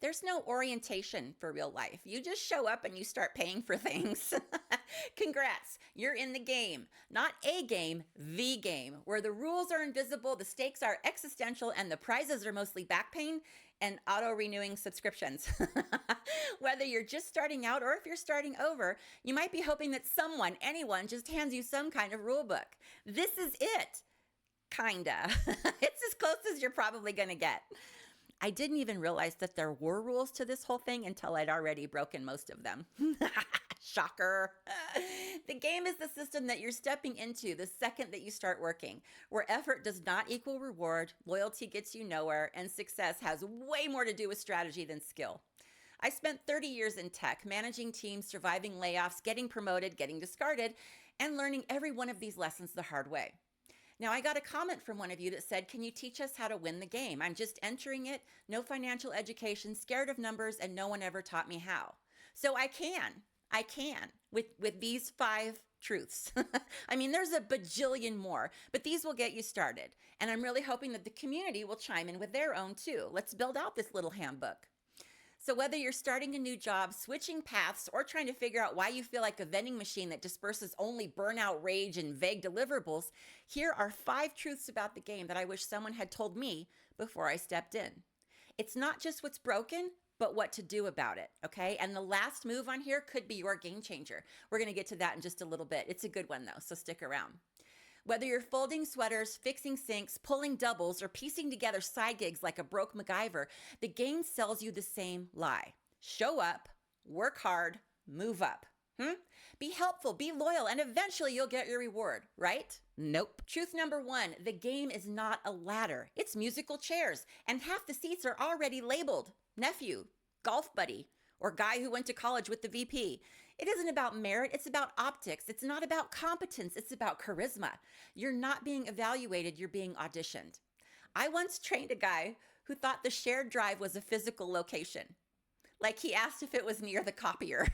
There's no orientation for real life. You just show up and you start paying for things. Congrats, you're in the game. Not a game, the game, where the rules are invisible, the stakes are existential, and the prizes are mostly back pain and auto-renewing subscriptions. Whether you're just starting out or if you're starting over, you might be hoping that someone, anyone, just hands you some kind of rule book. This is it. Kinda. It's as close as you're probably going to get. I didn't even realize that there were rules to this whole thing until I'd already broken most of them. Shocker. The game is the system that you're stepping into the second that you start working, where effort does not equal reward, loyalty gets you nowhere, and success has way more to do with strategy than skill. I spent 30 years in tech, managing teams, surviving layoffs, getting promoted, getting discarded, and learning every one of these lessons the hard way. Now, I got a comment from one of you that said, can you teach us how to win the game? I'm just entering it, no financial education, scared of numbers, and no one ever taught me how. So I can with these 5 truths. I mean, there's a bajillion more, but these will get you started. And I'm really hoping that the community will chime in with their own too. Let's build out this little handbook. So whether you're starting a new job, switching paths, or trying to figure out why you feel like a vending machine that disperses only burnout, rage, and vague deliverables, here are 5 truths about the game that I wish someone had told me before I stepped in. It's not just what's broken, but what to do about it, okay? And the last move on here could be your game changer. We're going to get to that in just a little bit. It's a good one though, so stick around. Whether you're folding sweaters, fixing sinks, pulling doubles, or piecing together side gigs like a broke MacGyver, the game sells you the same lie. Show up, work hard, move up. Be helpful, be loyal, and eventually you'll get your reward, right? Nope. Truth number 1, the game is not a ladder. It's musical chairs, and half the seats are already labeled nephew, golf buddy, or guy who went to college with the VP. It isn't about merit, it's about optics. It's not about competence, it's about charisma. You're not being evaluated, you're being auditioned. I once trained a guy who thought the shared drive was a physical location. Like he asked if it was near the copier.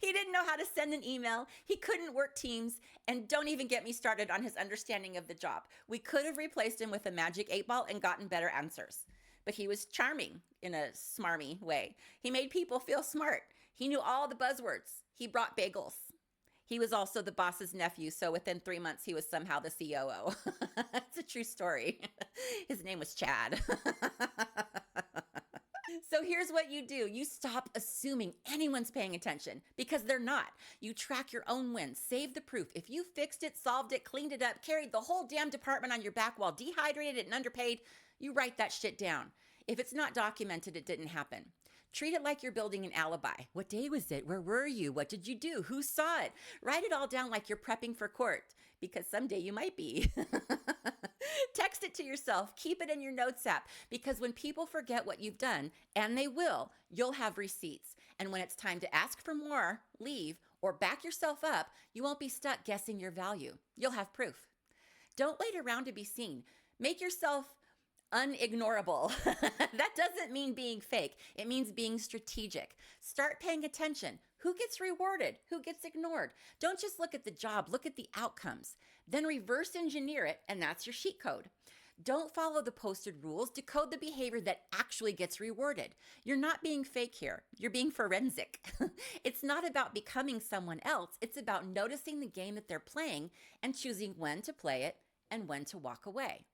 He didn't know how to send an email. He couldn't work Teams. And don't even get me started on his understanding of the job. We could have replaced him with a magic 8-ball and gotten better answers. But he was charming in a smarmy way. He made people feel smart. He knew all the buzzwords. He brought bagels. He was also the boss's nephew, so within 3 months, he was somehow the COO. It's a true story. His name was Chad. So here's what you do. You stop assuming anyone's paying attention because they're not. You track your own wins. Save the proof. If you fixed it, solved it, cleaned it up, carried the whole damn department on your back while dehydrated and underpaid, you write that shit down. If it's not documented, it didn't happen. Treat it like you're building an alibi. What day was it? Where were you? What did you do? Who saw it? Write it all down like you're prepping for court, because someday you might be. Text it to yourself. Keep it in your notes app, because when people forget what you've done, and they will, you'll have receipts. And when it's time to ask for more, leave, or back yourself up, you won't be stuck guessing your value. You'll have proof. Don't wait around to be seen. Make yourself unignorable. That doesn't mean being fake. It means being strategic. Start paying attention. Who gets rewarded? Who gets ignored? Don't just look at the job, look at the outcomes. Then reverse engineer it, and that's your cheat code. Don't follow the posted rules. Decode the behavior that actually gets rewarded. You're not being fake here. You're being forensic. It's not about becoming someone else. It's about noticing the game that they're playing and choosing when to play it and when to walk away.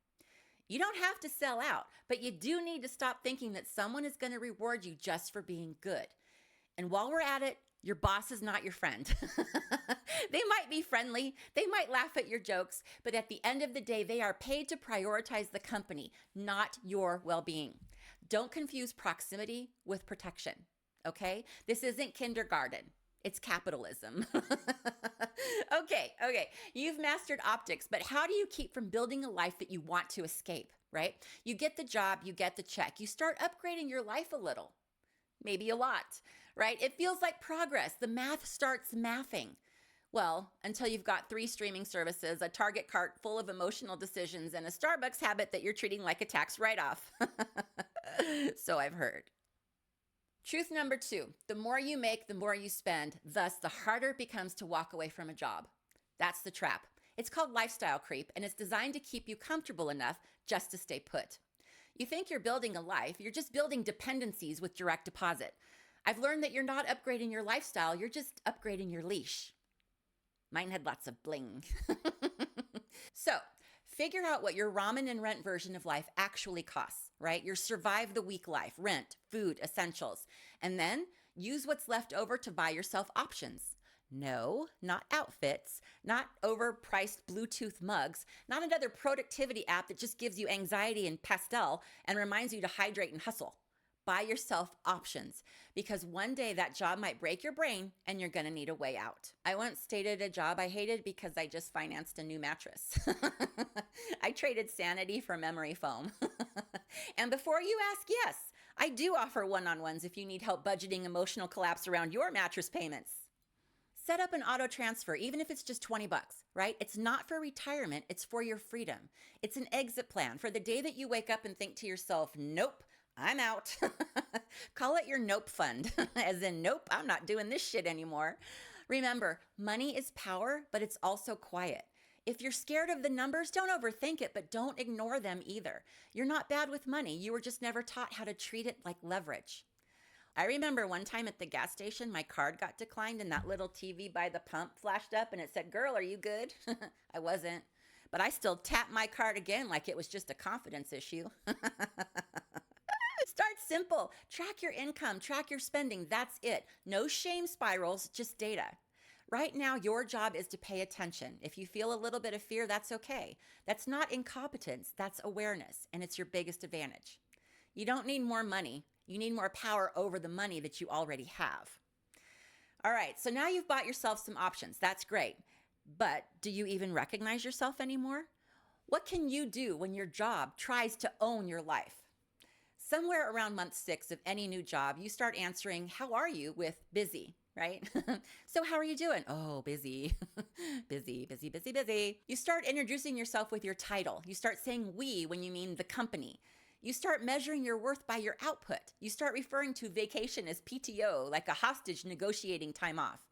You don't have to sell out, but you do need to stop thinking that someone is going to reward you just for being good. And while we're at it, your boss is not your friend. They might be friendly, they might laugh at your jokes, but at the end of the day, they are paid to prioritize the company, not your well-being. Don't confuse proximity with protection, okay? This isn't kindergarten. It's capitalism. Okay. You've mastered optics, but how do you keep from building a life that you want to escape, right? You get the job, you get the check. You start upgrading your life a little, maybe a lot, right? It feels like progress. The math starts mathing. Well, until you've got 3 streaming services, a Target cart full of emotional decisions, and a Starbucks habit that you're treating like a tax write-off. So I've heard. Truth number 2, the more you make, the more you spend. Thus, the harder it becomes to walk away from a job. That's the trap. It's called lifestyle creep, and it's designed to keep you comfortable enough just to stay put. You think you're building a life, you're just building dependencies with direct deposit. I've learned that you're not upgrading your lifestyle, you're just upgrading your leash. Mine had lots of bling. So, figure out what your ramen and rent version of life actually costs, right? Your survive the week life, rent, food, essentials. And then use what's left over to buy yourself options. No, not outfits, not overpriced Bluetooth mugs, not another productivity app that just gives you anxiety and pastel and reminds you to hydrate and hustle. Buy yourself options, because one day that job might break your brain and you're gonna need a way out. I once stated a job I hated because I just financed a new mattress. I traded sanity for memory foam. And before you ask, yes, I do offer one-on-ones if you need help budgeting emotional collapse around your mattress payments. Set up an auto transfer, even if it's just 20 bucks, right? It's not for retirement, it's for your freedom. It's an exit plan for the day that you wake up and think to yourself, nope, I'm out. Call it your nope fund, as in, nope, I'm not doing this shit anymore. Remember, money is power, but it's also quiet. If you're scared of the numbers, don't overthink it, but don't ignore them either. You're not bad with money. You were just never taught how to treat it like leverage. I remember one time at the gas station, my card got declined and that little TV by the pump flashed up and it said, "Girl, are you good?" I wasn't, but I still tapped my card again like it was just a confidence issue. Start simple. Track your income, track your spending. That's it. No shame spirals, just data. Right now, your job is to pay attention. If you feel a little bit of fear, that's okay. That's not incompetence, that's awareness, and it's your biggest advantage. You don't need more money. You need more power over the money that you already have. All right, so now you've bought yourself some options. That's great. But do you even recognize yourself anymore? What can you do when your job tries to own your life? Somewhere around month 6 of any new job, you start answering, "How are you?" with busy, right? So how are you doing? Oh, busy. Busy, busy, busy, busy. You start introducing yourself with your title. You start saying we when you mean the company. You start measuring your worth by your output. You start referring to vacation as PTO, like a hostage negotiating time off.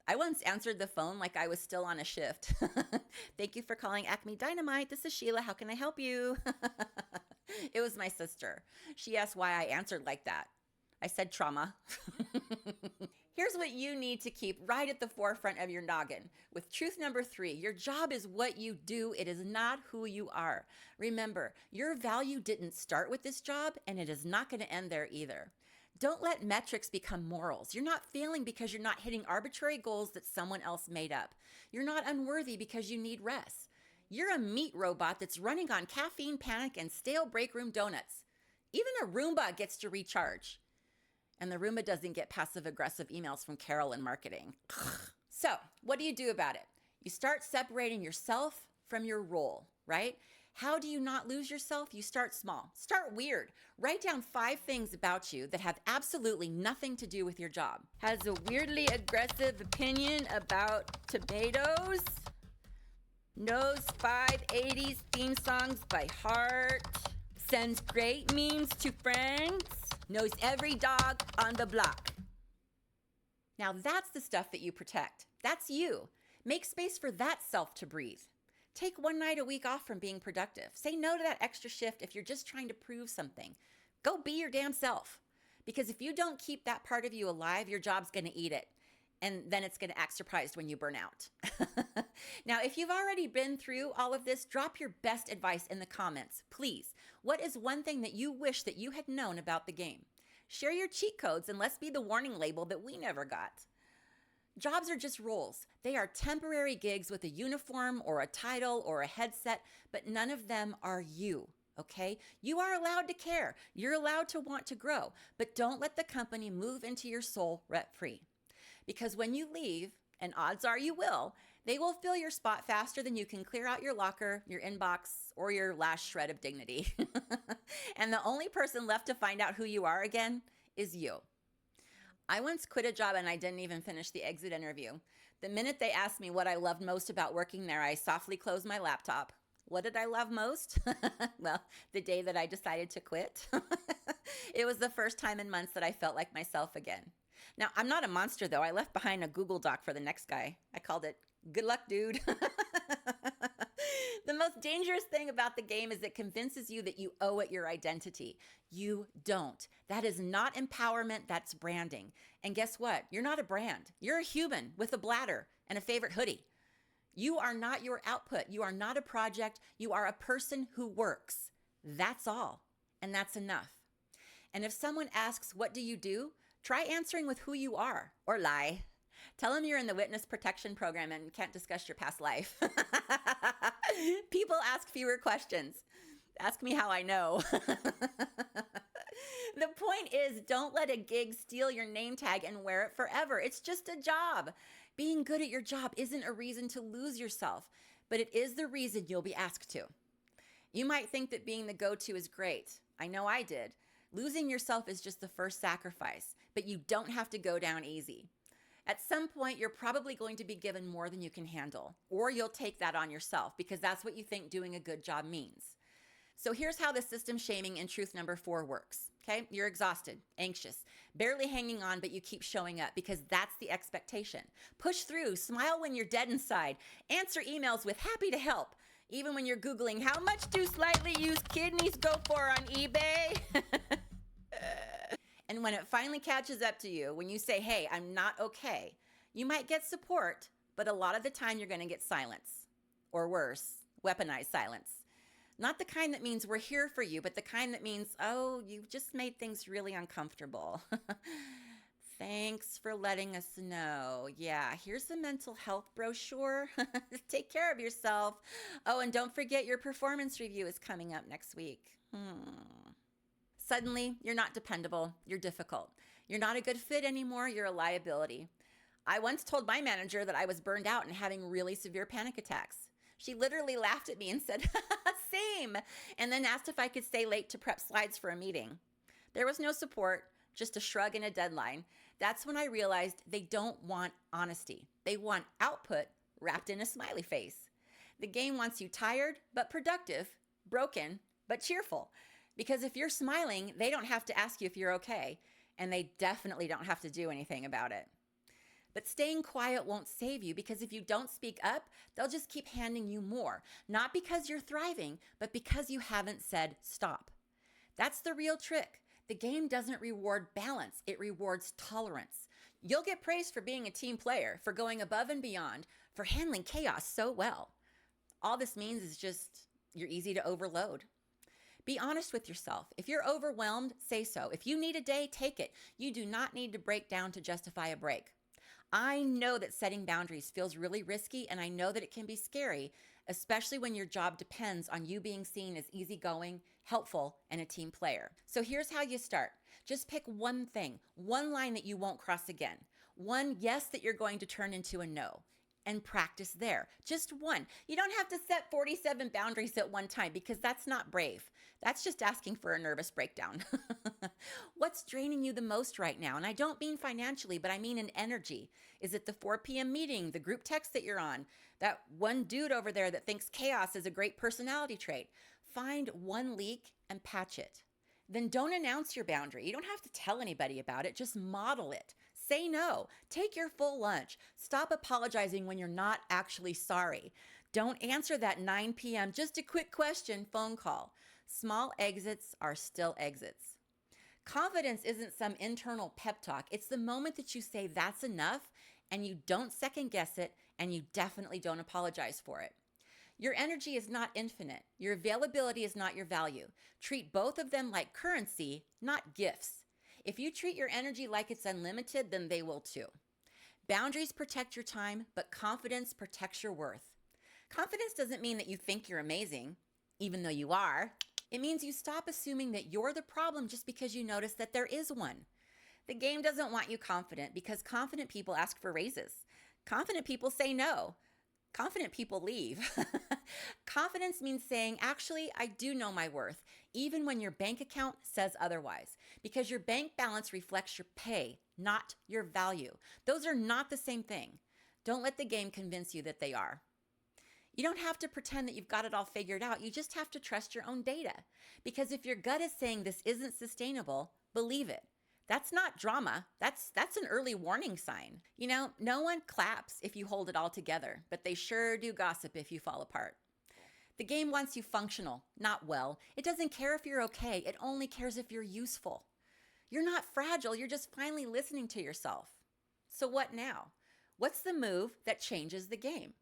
I once answered the phone like I was still on a shift. "Thank you for calling Acme Dynamite. This is Sheila. How can I help you?" It was my sister. She asked why I answered like that. I said trauma. Here's what you need to keep right at the forefront of your noggin. With truth number 3, your job is what you do. It is not who you are. Remember, your value didn't start with this job, and it is not going to end there either. Don't let metrics become morals. You're not failing because you're not hitting arbitrary goals that someone else made up. You're not unworthy because you need rest. You're a meat robot that's running on caffeine, panic, and stale break room donuts. Even a Roomba gets to recharge. And the Roomba doesn't get passive-aggressive emails from Carol in marketing. So, what do you do about it? You start separating yourself from your role, right? How do you not lose yourself? You start small. Start weird. Write down 5 things about you that have absolutely nothing to do with your job. Has a weirdly aggressive opinion about tomatoes. Knows 5 80s theme songs by heart. Sends great memes to friends. Knows every dog on the block. Now that's the stuff that you protect. That's you. Make space for that self to breathe. Take one night a week off from being productive. Say no to that extra shift if you're just trying to prove something. Go be your damn self. Because if you don't keep that part of you alive, your job's going to eat it. And then it's going to act surprised when you burn out. Now, if you've already been through all of this, drop your best advice in the comments, please. What is one thing that you wish that you had known about the game? Share your cheat codes and let's be the warning label that we never got. Jobs are just roles. They are temporary gigs with a uniform or a title or a headset, but none of them are you. Okay? You are allowed to care. You're allowed to want to grow, but don't let the company move into your soul rent-free. Because when you leave, and odds are you will, they will fill your spot faster than you can clear out your locker, your inbox, or your last shred of dignity. And the only person left to find out who you are again is you. I once quit a job and I didn't even finish the exit interview. The minute they asked me what I loved most about working there, I softly closed my laptop. What did I love most? Well, the day that I decided to quit. It was the first time in months that I felt like myself again. Now, I'm not a monster, though. I left behind a Google Doc for the next guy. I called it, "Good luck, dude." The most dangerous thing about the game is it convinces you that you owe it your identity. You don't. That is not empowerment, that's branding. And guess what? You're not a brand. You're a human with a bladder and a favorite hoodie. You are not your output. You are not a project. You are a person who works. That's all. And that's enough. And if someone asks, what do you do? Try answering with who you are, or lie. Tell them you're in the witness protection program and can't discuss your past life. People ask fewer questions. Ask me how I know. The point is, don't let a gig steal your name tag and wear it forever. It's just a job. Being good at your job isn't a reason to lose yourself, but it is the reason you'll be asked to. You might think that being the go-to is great. I know I did. Losing yourself is just the first sacrifice, but you don't have to go down easy. At some point, you're probably going to be given more than you can handle, or you'll take that on yourself because that's what you think doing a good job means. So here's how the system shaming in truth number 4 works. Okay, you're exhausted, anxious, barely hanging on, but you keep showing up because that's the expectation. Push through, smile when you're dead inside, answer emails with happy to help, even when you're Googling, how much do slightly used kidneys go for on eBay? And when it finally catches up to you, when you say, hey, I'm not okay, you might get support, but a lot of the time you're going to get silence, or worse, weaponized silence. Not the kind that means we're here for you, but the kind that means, oh, you've just made things really uncomfortable. Thanks for letting us know. Yeah, here's a mental health brochure. Take care of yourself. Oh, and don't forget your performance review is coming up next week. Suddenly, you're not dependable. You're difficult. You're not a good fit anymore. You're a liability. I once told my manager that I was burned out and having really severe panic attacks. She literally laughed at me and said, same, and then asked if I could stay late to prep slides for a meeting. There was no support, just a shrug and a deadline. That's when I realized they don't want honesty. They want output wrapped in a smiley face. The game wants you tired but productive, broken but cheerful. Because if you're smiling, they don't have to ask you if you're okay, and they definitely don't have to do anything about it. But staying quiet won't save you because if you don't speak up, they'll just keep handing you more. Not because you're thriving, but because you haven't said stop. That's the real trick. The game doesn't reward balance. It rewards tolerance. You'll get praised for being a team player, for going above and beyond, for handling chaos so well. All this means is just you're easy to overload. Be honest with yourself. If you're overwhelmed, say so. If you need a day, take it. You do not need to break down to justify a break. I know that setting boundaries feels really risky, and I know that it can be scary, especially when your job depends on you being seen as easygoing, helpful, and a team player. So here's how you start. Just pick one thing, one line that you won't cross again, one yes that you're going to turn into a no, and practice there. Just one. You don't have to set 47 boundaries at one time because that's not brave. That's just asking for a nervous breakdown. What's draining you the most right now? And I don't mean financially, but I mean in energy. Is it the 4 p.m. meeting, the group text that you're on, that one dude over there that thinks chaos is a great personality trait? Find one leak and patch it. Then don't announce your boundary. You don't have to tell anybody about it. Just model it. Say no. Take your full lunch. Stop apologizing when you're not actually sorry. Don't answer that 9 p.m. just a quick question phone call. Small exits are still exits. Confidence isn't some internal pep talk. It's the moment that you say that's enough and you don't second guess it and you definitely don't apologize for it. Your energy is not infinite. Your availability is not your value. Treat both of them like currency, not gifts. If you treat your energy like it's unlimited, then they will too. Boundaries protect your time, but confidence protects your worth. Confidence doesn't mean that you think you're amazing, even though you are. It means you stop assuming that you're the problem just because you notice that there is one. The game doesn't want you confident because confident people ask for raises. Confident people say no. Confident people leave. Confidence means saying, actually, I do know my worth, even when your bank account says otherwise, because your bank balance reflects your pay, not your value. Those are not the same thing. Don't let the game convince you that they are. You don't have to pretend that you've got it all figured out. You just have to trust your own data. Because if your gut is saying this isn't sustainable, believe it. That's not drama. That's an early warning sign. You know, no one claps if you hold it all together, but they sure do gossip if you fall apart. The game wants you functional, not well. It doesn't care if you're okay. It only cares if you're useful. You're not fragile. You're just finally listening to yourself. So what now? What's the move that changes the game?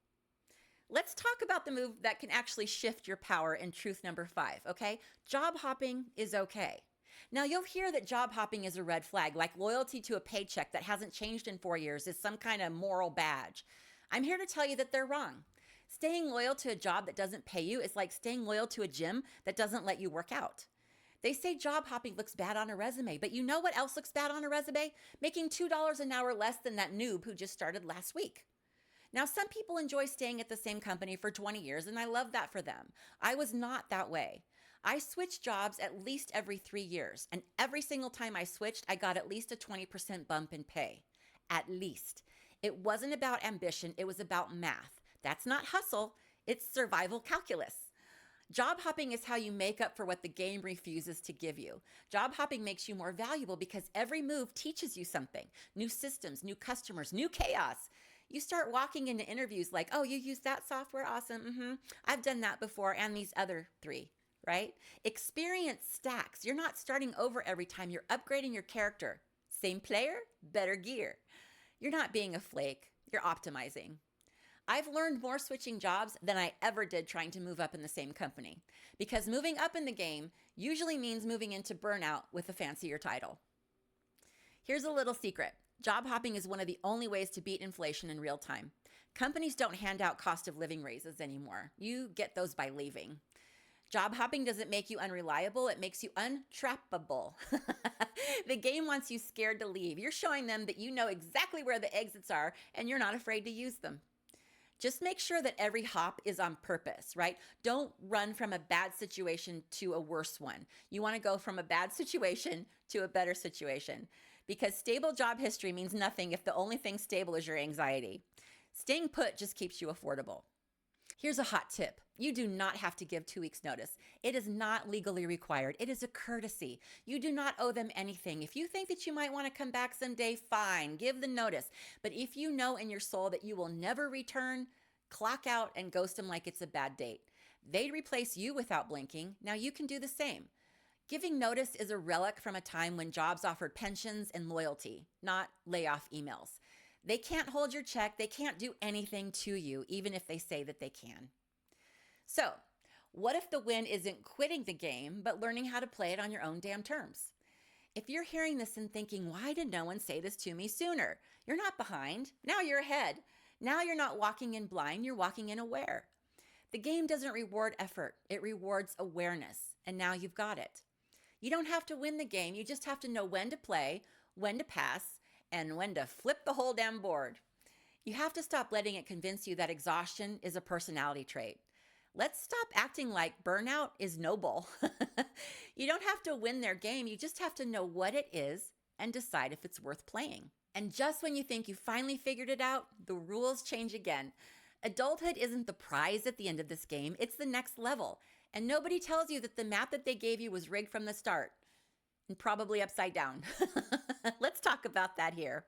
Let's talk about the move that can actually shift your power in truth number 5, okay? Job hopping is okay. Now, you'll hear that job hopping is a red flag, like loyalty to a paycheck that hasn't changed in 4 years is some kind of moral badge. I'm here to tell you that they're wrong. Staying loyal to a job that doesn't pay you is like staying loyal to a gym that doesn't let you work out. They say job hopping looks bad on a resume, but you know what else looks bad on a resume? Making $2 an hour less than that noob who just started last week. Now, some people enjoy staying at the same company for 20 years, and I love that for them. I was not that way. I switched jobs at least every 3 years, and every single time I switched, I got at least a 20% bump in pay. At least. It wasn't about ambition, it was about math. That's not hustle, it's survival calculus. Job hopping is how you make up for what the game refuses to give you. Job hopping makes you more valuable because every move teaches you something. New systems, new customers, new chaos. You start walking into interviews like, oh, you use that software? Awesome. I've done that before, and these other 3, right? Experience stacks. You're not starting over every time. You're upgrading your character. Same player, better gear. You're not being a flake. You're optimizing. I've learned more switching jobs than I ever did trying to move up in the same company, because moving up in the game usually means moving into burnout with a fancier title. Here's a little secret. Job hopping is one of the only ways to beat inflation in real time. Companies don't hand out cost of living raises anymore. You get those by leaving. Job hopping doesn't make you unreliable, it makes you untrappable. The game wants you scared to leave. You're showing them that you know exactly where the exits are and you're not afraid to use them. Just make sure that every hop is on purpose, right? Don't run from a bad situation to a worse one. You want to go from a bad situation to a better situation, because stable job history means nothing if the only thing stable is your anxiety. Staying put just keeps you affordable. Here's a hot tip. You do not have to give 2 weeks notice. It is not legally required. It is a courtesy. You do not owe them anything. If you think that you might want to come back someday, fine, give the notice. But if you know in your soul that you will never return, clock out and ghost them like it's a bad date. They'd replace you without blinking. Now you can do the same. Giving notice is a relic from a time when jobs offered pensions and loyalty, not layoff emails. They can't hold your check. They can't do anything to you, even if they say that they can. So, what if the win isn't quitting the game, but learning how to play it on your own damn terms? If you're hearing this and thinking, why did no one say this to me sooner? You're not behind. Now you're ahead. Now you're not walking in blind. You're walking in aware. The game doesn't reward effort. It rewards awareness. And now you've got it. You don't have to win the game. You just have to know when to play, when to pass, and when to flip the whole damn board. You have to stop letting it convince you that exhaustion is a personality trait. Let's stop acting like burnout is noble. You don't have to win their game. You just have to know what it is and decide if it's worth playing. And just when you think you finally figured it out, the rules change again. Adulthood isn't the prize at the end of this game. It's the next level. And nobody tells you that the map that they gave you was rigged from the start and probably upside down. Let's talk about that here.